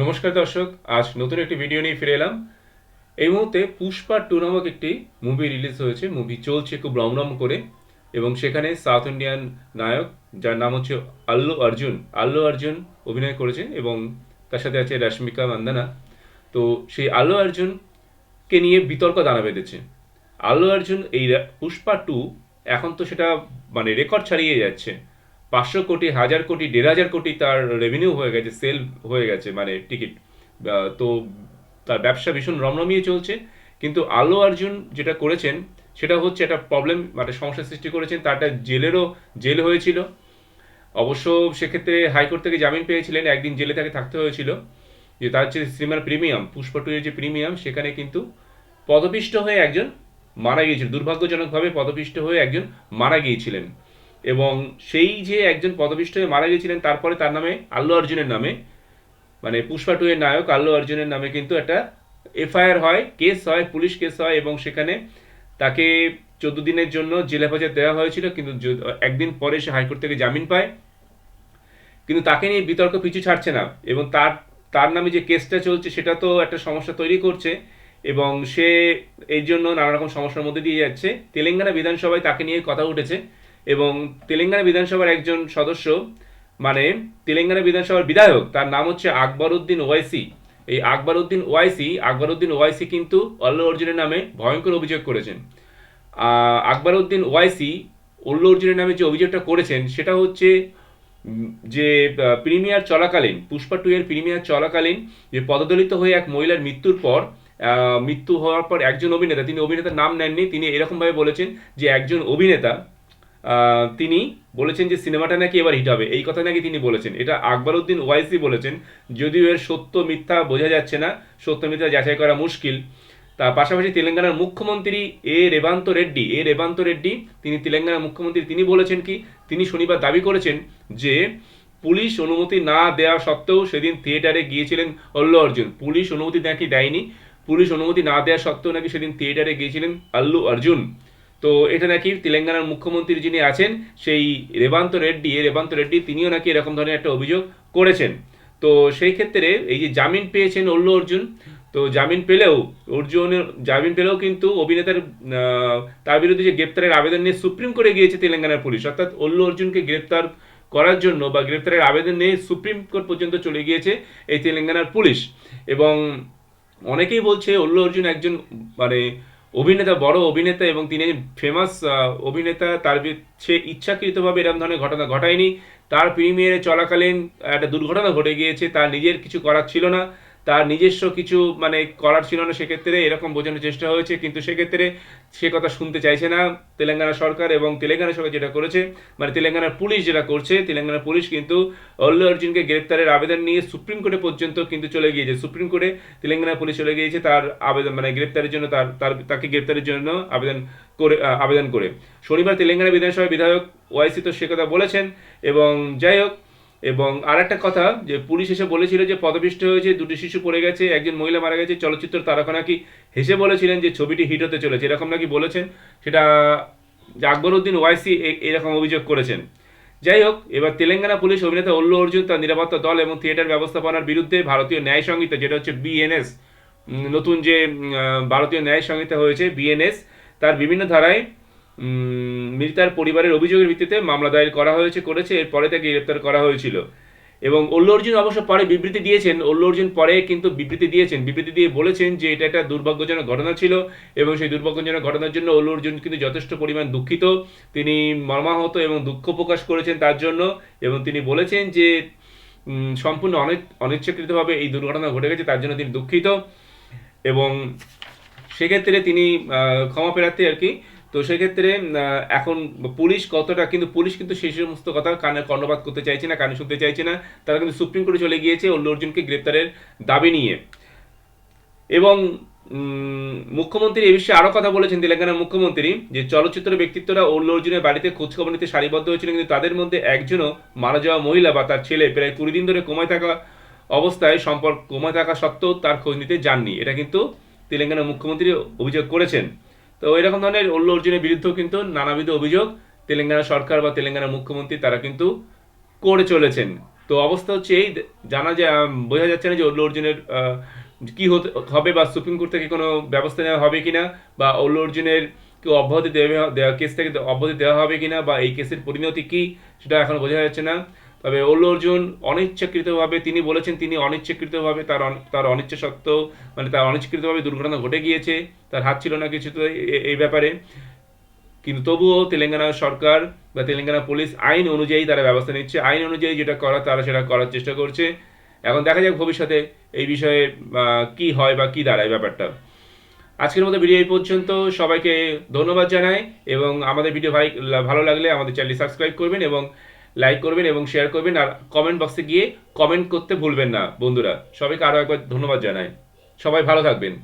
নমস্কার দর্শক, আজ নতুন একটি ভিডিও নিয়ে ফিরে এলাম। এই মুহূর্তে পুষ্পা টু নামক একটি মুভি রিলিজ হয়েছে, মুভি চলছে খুব রমরম করে। এবং সেখানে সাউথ ইন্ডিয়ান নায়ক, যার নাম হচ্ছে আল্লু অর্জুন অভিনয় করেছেন এবং তার সাথে আছে রশ্মিকা মান্দানা। তো সেই আল্লু অর্জুনকে নিয়ে বিতর্ক দানা বেঁধেছে। আল্লু অর্জুন এই পুষ্পা টু এখন তো সেটা মানে রেকর্ড ছাড়িয়ে যাচ্ছে। 500 কোটি, 1000 কোটি, 1500 কোটি তার রেভিনিউ হয়ে গেছে, সেল হয়ে গেছে, মানে টিকিট। তো তার ব্যবসা ভীষণ রমরমিয়ে চলছে। কিন্তু আল্লু অর্জুন যেটা করেছেন সেটা হচ্ছে একটা প্রবলেম, মানে সমস্যার সৃষ্টি করেছেন। তার একটা জেল হয়েছিল। অবশ্য সেক্ষেত্রে হাইকোর্ট থেকে জামিন পেয়েছিলেন, একদিন জেলে তাকে থাকতে হয়েছিল। যে তার যে সিনেমার প্রিমিয়াম, পুষ্পা টু এর যে প্রিমিয়াম, সেখানে কিন্তু পদপিষ্ট হয়ে একজন মারা গিয়েছিল, দুর্ভাগ্যজনকভাবে পদপিষ্ট হয়ে একজন মারা গিয়েছিলেন। এবং সেই যে একজন পদপিষ্ট হয়ে মারা গিয়েছিলেন, তারপরে তার নামে, আল্লু অর্জুনের নামে, মানে পুষ্পা টু এর নায়ক আল্লু অর্জুনের নামে কিন্তু একটা এফআইআর হয়, কেস হয়, পুলিশ কেস হয়। এবং সেখানে তাকে 14 দিনের জন্য জেল হেফাজত দেওয়া হয়েছিল। কিন্তু একদিন পরে সে হাইকোর্ট থেকে জামিন পায়। কিন্তু তাকে নিয়ে বিতর্ক পিছু ছাড়ছে না। এবং তার তার নামে যে কেসটা চলছে সেটা তো একটা সমস্যা তৈরি করছে। এবং সে এই জন্য নানা রকম সমস্যার মধ্যে দিয়ে যাচ্ছে। তেলেঙ্গানা বিধানসভায় তাকে নিয়ে কথা উঠেছে। এবং তেলেঙ্গানা বিধানসভার একজন সদস্য, মানে তেলেঙ্গানা বিধানসভার বিধায়ক, তার নাম হচ্ছে আকবরউদ্দিন ওয়াইসি। এই আকবরউদ্দিন ওয়াইসি কিন্তু অল্লু অর্জুনের নামে ভয়ঙ্কর অভিযোগ করেছেন। আকবরউদ্দিন ওয়াইসি অল্লু অর্জুনের নামে যে অভিযোগটা করেছেন সেটা হচ্ছে যে প্রিমিয়ার চলাকালীন, পুষ্পা টু এর প্রিমিয়ার চলাকালীন, যে পদদলিত হয়ে এক মহিলার মৃত্যু হওয়ার পর একজন অভিনেতা, তিনি অভিনেতার নাম নেননি, তিনি এরকমভাবে বলেছেন যে একজন অভিনেতা, তিনি বলেছেন যে সিনেমাটা নাকি এবার হিট হবে, এই কথা নাকি তিনি বলেছেন। এটা আকবরউদ্দিন ওয়াইসি বলেছেন। যদিও এর সত্য মিথ্যা বোঝা যাচ্ছে না, সত্য মিথ্যা যাচাই করা মুশকিল। তার পাশাপাশি তেলেঙ্গানার মুখ্যমন্ত্রী এ রেবান্ত রেড্ডি, তিনি তেলেঙ্গানার মুখ্যমন্ত্রী, তিনি বলেছেন কি, তিনি শনিবার দাবি করেছেন যে পুলিশ অনুমতি না দেওয়া সত্ত্বেও সেদিন থিয়েটারে গিয়েছিলেন অল্লু অর্জুন। পুলিশ অনুমতি নাকি দেয়নি, পুলিশ অনুমতি না দেওয়া সত্ত্বেও নাকি সেদিন থিয়েটারে গিয়েছিলেন আল্লু অর্জুন। তো এটা নাকি তেলেঙ্গানার মুখ্যমন্ত্রী যিনি আছেন, সেই রেবান্ত রেড্ডি, তিনিও নাকি এরকম ধরনের একটা অভিযোগ করেছেন। তো সেই ক্ষেত্রে এই যে জামিন পেয়েছেন অল্লু অর্জুন, তো জামিন পেলেও কিন্তু অভিনেতার তার বিরুদ্ধে যে গ্রেপ্তারের আবেদন নিয়ে সুপ্রিম কোর্টে গিয়েছে তেলেঙ্গানার পুলিশ। অর্থাৎ অল্লু অর্জুনকে গ্রেপ্তার করার জন্য বা গ্রেপ্তারের আবেদন নিয়ে সুপ্রিম কোর্ট পর্যন্ত চলে গিয়েছে এই তেলেঙ্গানার পুলিশ। এবং অনেকেই বলছে অল্লু অর্জুন একজন, মানে অভিনেতা, বড় অভিনেতা, এবং তিনি ফেমাস অভিনেতা। সে ইচ্ছাকৃতভাবে এরকম ধরনের ঘটনা ঘটায়নি। তার প্রিমিয়ারে চলাকালীন একটা দুর্ঘটনা ঘটে গিয়েছে, তার নিজের কিছু করার ছিল না, তার নিজস্ব কিছু মানে করার ছিল না, সেক্ষেত্রে এরকম বোঝানোর চেষ্টা হয়েছে। কিন্তু সেক্ষেত্রে সে কথা শুনতে চাইছে না তেলেঙ্গানা সরকার। এবং তেলেঙ্গানা সরকার যেটা করেছে, মানে তেলেঙ্গানার পুলিশ যেটা করছে, তেলেঙ্গানা পুলিশ কিন্তু অল্লু অর্জুনকে গ্রেপ্তারের আবেদন নিয়ে সুপ্রিম কোর্টে পর্যন্ত কিন্তু চলে গিয়েছে। সুপ্রিম কোর্টে তেলেঙ্গানা পুলিশ চলে গিয়েছে তার আবেদন, মানে গ্রেপ্তারের জন্য, তাকে গ্রেপ্তারের জন্য আবেদন করে। শনিবার তেলেঙ্গানা বিধানসভার বিধায়ক ওয়াইসি তো সে কথা বলেছেন। এবং যাই হোক, এবং আর একটা কথা, যে পুলিশ এসে বলেছিল যে পদপিষ্ট হয়েছে, দুটি শিশু পড়ে গেছে, একজন মহিলা মারা গেছে, চলচ্চিত্র তারকা নাকি হেসে বলেছিলেন যে ছবিটি হিট হতে চলেছে, এরকম নাকি বলেছেন। সেটা আকবরউদ্দিন ওয়াইসি এরকম অভিযোগ করেছেন। যাই হোক, এবার তেলেঙ্গানা পুলিশ অভিনেতা অল্লু অর্জুন, তার নিরাপত্তা দল এবং থিয়েটার ব্যবস্থাপনার বিরুদ্ধে ভারতীয় ন্যায় সংহিতা, যেটা হচ্ছে বিএনএস, নতুন যে ভারতীয় ন্যায় সংহিতা হয়েছে বিএনএস, তার বিভিন্ন ধারায় মৃতার পরিবারের অভিযোগের ভিত্তিতে মামলা দায়ের করেছে। এরপরে তাকে গ্রেপ্তার করা হয়েছিল। এবং অল্লু অর্জুন অবশ্য পরে বিবৃতি দিয়েছেন, বিবৃতি দিয়ে বলেছেন যে এটা একটা দুর্ভাগ্যজনক ঘটনা ছিল। এবং সেই দুর্ভাগ্যজনক ঘটনার জন্য অল্লু অর্জুন কিন্তু যথেষ্ট পরিমাণ দুঃখিত, তিনি মর্মাহত এবং দুঃখ প্রকাশ করেছেন তার জন্য। এবং তিনি বলেছেন যে সম্পূর্ণ অনিচ্ছাকৃতভাবে এই দুর্ঘটনা ঘটে গেছে, তার জন্য তিনি দুঃখিত। এবং সেক্ষেত্রে তিনি ক্ষমা প্রার্থী আর কি। তো সেক্ষেত্রে এখন পুলিশ কিন্তু সেই সমস্ত কথা কানে কর্ণপাত করতে চাইছে না, কানে শুনতে চাইছে না। তারা কিন্তু সুপ্রিম কোর্টে চলে গিয়েছে অল্লু অর্জুনকে গ্রেপ্তারের দাবি নিয়ে। এবং মুখ্যমন্ত্রী এ বিষয়ে আরও কথা বলেছেন, তেলেঙ্গানার মুখ্যমন্ত্রী, যে চলচ্চিত্র ব্যক্তিত্বরা অল্লু অর্জুনের বাড়িতে খোঁজখবর নিতে সারিবদ্ধ হয়েছিলেন, কিন্তু তাদের মধ্যে একজনও, মারা যাওয়া মহিলা বা তার ছেলে, প্রায় 20 দিন ধরে কোমায় থাকা সত্ত্বেও তার খোঁজ নিতে যাননি। এটা কিন্তু তেলেঙ্গানার মুখ্যমন্ত্রী অভিযোগ করেছেন। তো এরকম ধরনের অল্লু অর্জুনের বিরুদ্ধেও কিন্তু নানাবিধ অভিযোগ তেলেঙ্গানা সরকার বা তেলেঙ্গানার মুখ্যমন্ত্রী তারা কিন্তু করে চলেছেন। তো অবস্থা হচ্ছে এই, জানা যায় বোঝা যাচ্ছে না যে অল্লু অর্জুনের কি হতে হবে, বা সুপ্রিম কোর্ট থেকে কোনো ব্যবস্থা নেওয়া হবে কিনা, বা অল্লু অর্জুনের কেউ অব্যাহতি দেওয়া কেস থেকে অব্যাহতি দেওয়া হবে কিনা, বা এই কেসের পরিণতি কি সেটা এখন বোঝা যাচ্ছে না। তবে অল্লু অর্জুন অনিচ্ছাকৃতভাবে, তিনি বলেছেন তিনি অনিচ্ছাকৃতভাবে, তার অনিচ্ছা সত্ত্বেও, মানে তার অনিচ্ছাকৃতভাবে দুর্ঘটনা ঘটে গিয়েছে, তার হাত ছিল না কিছু তো এই ব্যাপারে। কিন্তু তবুও তেলেঙ্গানা সরকার বা তেলেঙ্গানা পুলিশ আইন অনুযায়ী তারা ব্যবস্থা নিচ্ছে, আইন অনুযায়ী যেটা করা তারা সেটা করার চেষ্টা করছে। এখন দেখা যাক ভবিষ্যতে এই বিষয়ে কি হয় বা কি দাঁড়ায় ব্যাপারটা। আজকের মতো ভিডিও এই পর্যন্ত, সবাইকে ধন্যবাদ জানাই, এবং আমাদের ভিডিও ভালো লাগলে আমাদের চ্যানেলটি সাবস্ক্রাইব করবেন এবং লাইক করবেন এবং শেয়ার করবেন, আর কমেন্ট বক্সে গিয়ে কমেন্ট করতে ভুলবেন না বন্ধুরা। সবাইকে আরও একবার ধন্যবাদ জানাই। সবাই ভালো থাকবেন।